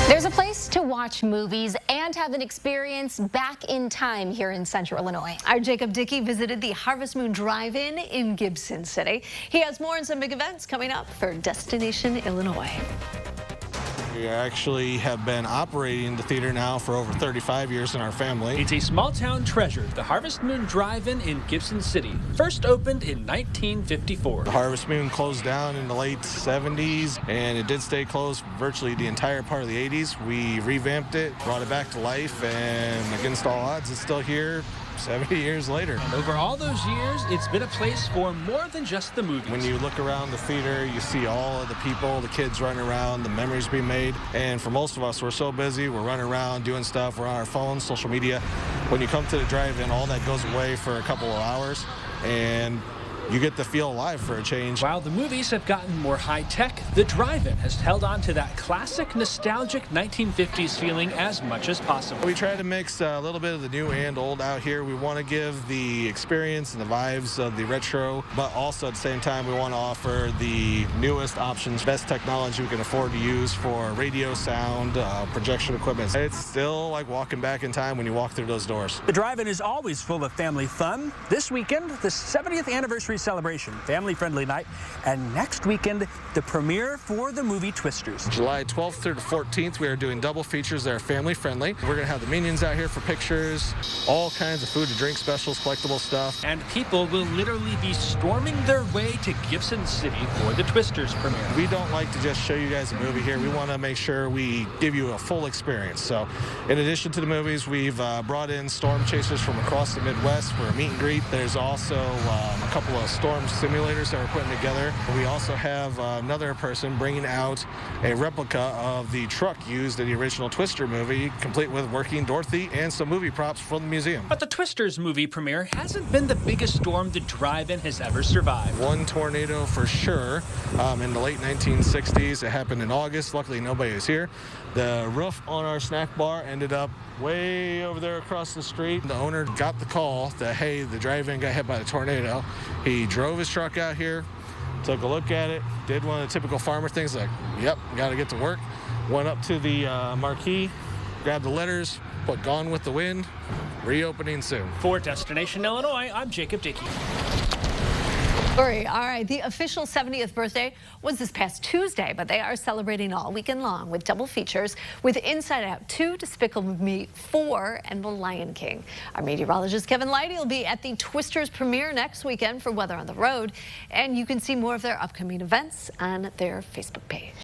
There's a place to watch movies and have an experience back in time here in Central Illinois. Our Jacob Dickey visited the Harvest Moon Drive-In in Gibson City. He has more on some big events coming up for Destination Illinois. We actually have been operating the theater now for over 35 years in our family. It's a small-town treasure, the Harvest Moon Drive-In in Gibson City. First opened in 1954. The Harvest Moon closed down in the late 70s, and it did stay closed virtually the entire part of the 80s. We revamped it, brought it back to life, and against all odds, it's still here 70 years later. And over all those years, it's been a place for more than just the movies. When you look around the theater, you see all of the people, the kids running around, the memories being made. And for most of us, we're so busy, we're running around doing stuff, we're on our phones, social media. When you come to the drive-in, all that goes away for a couple of hours, and you get to feel alive for a change. While the movies have gotten more high-tech, the drive-in has held on to that classic, nostalgic 1950s feeling as much as possible. We try to mix a little bit of the new and old out here. We want to give the experience and the vibes of the retro, but also at the same time, we want to offer the newest options, best technology we can afford to use for radio, sound, projection equipment. It's still like walking back in time when you walk through those doors. The drive-in is always full of family fun. This weekend, the 70th anniversary celebration, family-friendly night, and next weekend, the premiere for the movie Twisters. July 12th through the 14th, we are doing double features that are family-friendly. We're going to have the Minions out here for pictures, all kinds of food and drink specials, collectible stuff. And people will literally be storming their way to Gibson City for the Twisters premiere. We don't like to just show you guys a movie here. We want to make sure we give you a full experience. So in addition to the movies, we've brought in storm chasers from across the Midwest for a meet and greet. There's also a couple of storm simulators that we're putting together. We also have another person bringing out a replica of the truck used in the original Twister movie, complete with working Dorothy and some movie props from the museum. But the Twisters movie premiere hasn't been the biggest storm the drive-in has ever survived. One tornado for sure in the late 1960s. It happened in August. Luckily, nobody was here. The roof on our snack bar ended up way over there across the street. The owner got the call that, hey, the drive-in got hit by the tornado. He drove his truck out here, took a look at it, did one of the typical farmer things like, yep, got to get to work. Went up to the marquee, grabbed the letters, put Gone with the Wind, reopening soon. For Destination Illinois, I'm Jacob Dickey. All right, the official 70th birthday was this past Tuesday, but they are celebrating all weekend long with double features with Inside Out 2, Despicable Me 4, and The Lion King. Our meteorologist Kevin Lighty will be at the Twisters premiere next weekend for Weather on the Road, and you can see more of their upcoming events on their Facebook page.